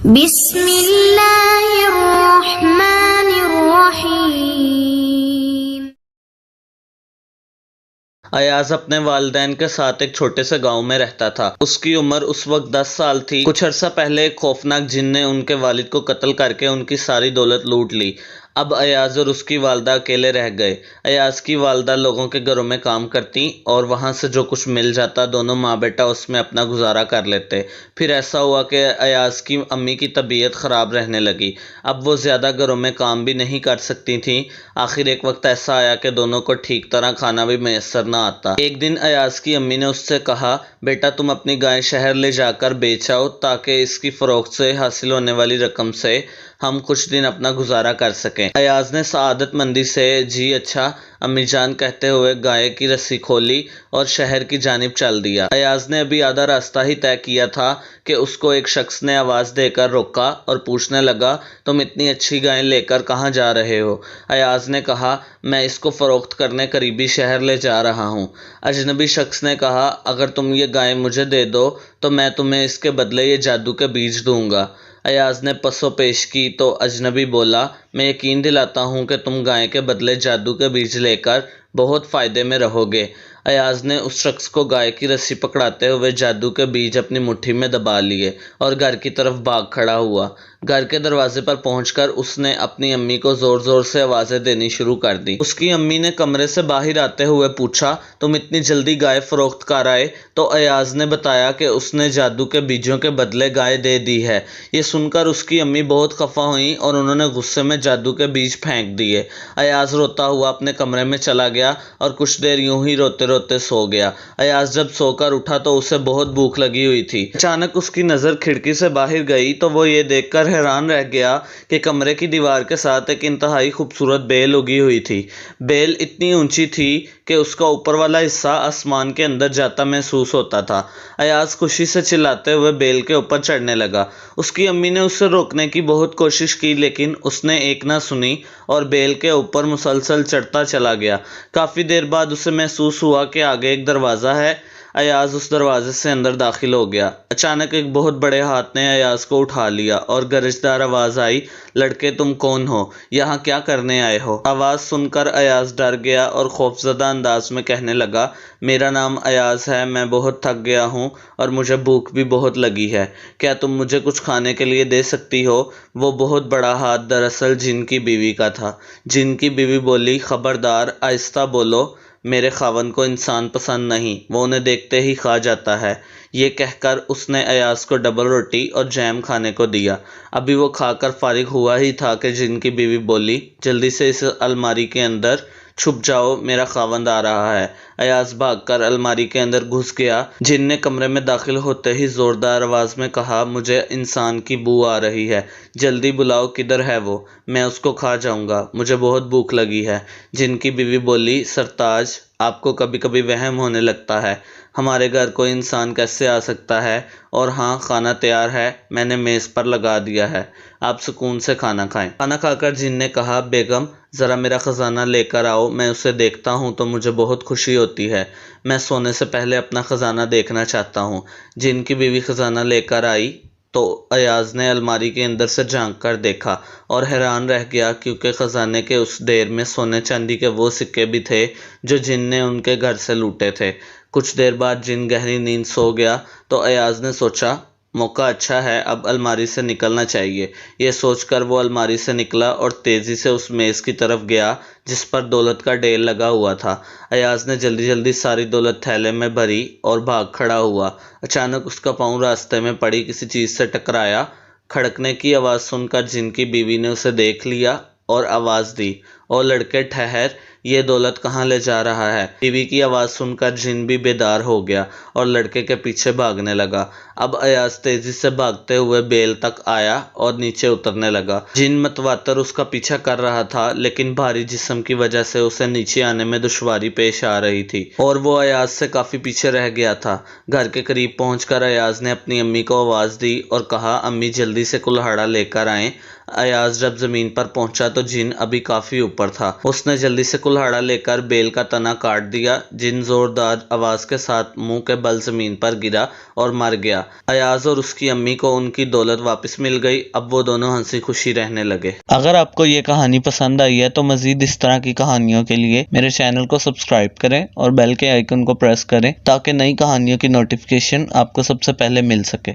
بسم اللہ الرحمن الرحیم۔ ایاز اپنے والدین کے ساتھ ایک چھوٹے سے گاؤں میں رہتا تھا۔ اس کی عمر اس وقت 10 سال تھی۔ کچھ عرصہ پہلے ایک خوفناک جن نے ان کے والد کو قتل کر کے ان کی ساری دولت لوٹ لی۔ اب ایاز اور اس کی والدہ اکیلے رہ گئے۔ ایاز کی والدہ لوگوں کے گھروں میں کام کرتی اور وہاں سے جو کچھ مل جاتا دونوں ماں بیٹا اس میں اپنا گزارا کر لیتے۔ پھر ایسا ہوا کہ ایاز کی امی کی طبیعت خراب رہنے لگی۔ اب وہ زیادہ گھروں میں کام بھی نہیں کر سکتی تھیں۔ آخر ایک وقت ایسا آیا کہ دونوں کو ٹھیک طرح کھانا بھی میسر نہ آتا۔ ایک دن ایاز کی امی نے اس سے کہا، بیٹا تم اپنی گائے شہر لے جا کر بیچ آؤ تاکہ اس کی فروخت سے حاصل ہونے والی رقم سے ہم کچھ دن اپنا گزارا کر سکیں۔ ایاز نے سعادت مندی سے جی اچھا امی جان کہتے ہوئے گائے کی رسی کھولی اور شہر کی جانب چل دیا۔ ایاز نے ابھی آدھا راستہ ہی طے کیا تھا کہ اس کو ایک شخص نے آواز دے کر روکا اور پوچھنے لگا، تم اتنی اچھی گائے لے کر کہاں جا رہے ہو؟ ایاز نے کہا، میں اس کو فروخت کرنے قریبی شہر لے جا رہا ہوں۔ اجنبی شخص نے کہا، اگر تم یہ گائے مجھے دے دو تو میں تمہیں اس کے بدلے یہ جادو کے بیج دوں گا۔ ایاز نے پسو پیش کی تو اجنبی بولا، میں یقین دلاتا ہوں کہ تم گائے کے بدلے جادو کے بیج لے کر بہت فائدے میں رہو گے۔ ایاز نے اس شخص کو گائے کی رسی پکڑاتے ہوئے جادو کے بیج اپنی مٹھی میں دبا لیے اور گھر کی طرف بھاگ کھڑا ہوا۔ گھر کے دروازے پر پہنچ کر اس نے اپنی امی کو زور زور سے آوازیں دینی شروع کر دی۔ اس کی امی نے کمرے سے باہر آتے ہوئے پوچھا، تم اتنی جلدی گائے فروخت کر آئے؟ تو ایاز نے بتایا کہ اس نے جادو کے بیجوں کے بدلے گائے دے دی ہے۔ یہ سن کر اس کی امی بہت خفا ہوئیں اور انہوں نے غصے میں جادو کے بیج پھینک دیے۔ ایاز روتا ہوا اپنے کمرے میں چلا گیا اور کچھ دیر یوں ہی روتے روتے سو گیا۔ ایاز جب سو کر اٹھا تو اسے بہت بھوک لگی ہوئی تھی۔ اچانک اس کی نظر کھڑکی سے باہر گئی تو وہ یہ دیکھ کر حیران رہ گیا کہ کمرے کی دیوار کے ساتھ ایک انتہائی خوبصورت بیل اگی ہوئی تھی۔ بیل اتنی اونچی تھی کہ اس کا اوپر والا حصہ آسمان کے اندر جاتا محسوس ہوتا تھا۔ ایاز خوشی سے چلاتے ہوئے بیل کے اوپر چڑھنے لگا۔ اس کی امی نے اسے روکنے کی بہت کوشش کی لیکن اس نے ایک نہ سنی اور بیل کے اوپر مسلسل چڑھتا چلا گیا۔ کافی دیر بعد اسے محسوس ہوا کہ آگے ایک دروازہ ہے۔ ایاز اس دروازے سے اندر داخل ہو گیا۔ اچانک ایک بہت بڑے ہاتھ نے ایاز کو اٹھا لیا اور گرجدار آواز آئی، لڑکے تم کون ہو؟ یہاں کیا کرنے آئے ہو؟ آواز سن کر ایاز ڈر گیا اور خوفزدہ انداز میں کہنے لگا، میرا نام ایاز ہے، میں بہت تھک گیا ہوں اور مجھے بھوک بھی بہت لگی ہے، کیا تم مجھے کچھ کھانے کے لیے دے سکتی ہو؟ وہ بہت بڑا ہاتھ دراصل جن کی بیوی کا تھا۔ جن کی بیوی بولی، خبردار، آہستہ بولو، میرے خاوند کو انسان پسند نہیں، وہ انہیں دیکھتے ہی کھا جاتا ہے۔ یہ کہہ کر اس نے ایاز کو ڈبل روٹی اور جیم کھانے کو دیا۔ ابھی وہ کھا کر فارغ ہوا ہی تھا کہ جن کی بیوی بولی، جلدی سے اس الماری کے اندر چھپ جاؤ، میرا خاوند آ رہا ہے۔ ایاز بھاگ کر الماری کے اندر گھس گیا۔ جن نے کمرے میں داخل ہوتے ہی زوردار آواز میں کہا، مجھے انسان کی بو آ رہی ہے، جلدی بلاؤ، کدھر ہے وہ؟ میں اس کو کھا جاؤں گا، مجھے بہت بھوک لگی ہے۔ جن کی بیوی بولی، سرتاج، آپ کو کبھی کبھی وہم ہونے لگتا ہے، ہمارے گھر کوئی انسان کیسے آ سکتا ہے؟ اور ہاں، کھانا تیار ہے، میں نے میز پر لگا دیا ہے، آپ سکون سے کھانا کھائیں۔ کھانا کھا کر جن نے کہا، بیگم ذرا میرا خزانہ لے کر آؤ، میں اسے دیکھتا ہوں تو مجھے بہت خوشی ہوتی ہے، میں سونے سے پہلے اپنا خزانہ دیکھنا چاہتا ہوں۔ جن کی بیوی خزانہ لے کر آئی تو ایاز نے الماری کے اندر سے جھانک کر دیکھا اور حیران رہ گیا کیونکہ خزانے کے اس ڈھیر میں سونے چاندی کے وہ سکے بھی تھے جو جن نے ان کے گھر سے لوٹے تھے۔ کچھ دیر بعد جن گہری نیند سو گیا تو ایاز نے سوچا، موقع اچھا ہے، اب الماری سے نکلنا چاہیے۔ یہ سوچ کر وہ الماری سے نکلا اور تیزی سے اس میز کی طرف گیا جس پر دولت کا ڈھیر لگا ہوا تھا۔ ایاز نے جلدی جلدی ساری دولت تھیلے میں بھری اور بھاگ کھڑا ہوا۔ اچانک اس کا پاؤں راستے میں پڑی کسی چیز سے ٹکرایا۔ کھڑکنے کی آواز سن کر جن کی بیوی نے اسے دیکھ لیا اور آواز دی، او لڑکے ٹھہر، یہ دولت کہاں لے جا رہا ہے؟ بیوی کی آواز سن کر جن بھی بیدار ہو گیا اور لڑکے کے پیچھے بھاگنے لگا۔ اب ایاز تیزی سے بھاگتے ہوئے بیل تک آیا اور نیچے اترنے لگا۔ جن متواتر اس کا پیچھا کر رہا تھا لیکن بھاری جسم کی وجہ سے اسے نیچے آنے میں دشواری پیش آ رہی تھی اور وہ ایاز سے کافی پیچھے رہ گیا تھا۔ گھر کے قریب پہنچ کر ایاز نے اپنی امی کو آواز دی اور کہا، امی جلدی سے کلہاڑا لے کر آئیں۔ ایاز جب زمین پر پہنچا تو جن ابھی کافی اوپر تھا۔ اس نے جلدی سے کلہاڑا لے کر بیل کا تنا کاٹ دیا۔ جن زوردار آواز کے ساتھ منہ کے بل زمین پر گرا اور مر گیا۔ ایاز اور اس کی امی کو ان کی دولت واپس مل گئی۔ اب وہ دونوں ہنسی خوشی رہنے لگے۔ اگر آپ کو یہ کہانی پسند آئی ہے تو مزید اس طرح کی کہانیوں کے لیے میرے چینل کو سبسکرائب کریں اور بیل کے آئیکن کو پریس کریں تاکہ نئی کہانیوں کی نوٹیفیکیشن آپ کو سب سے پہلے مل سکے۔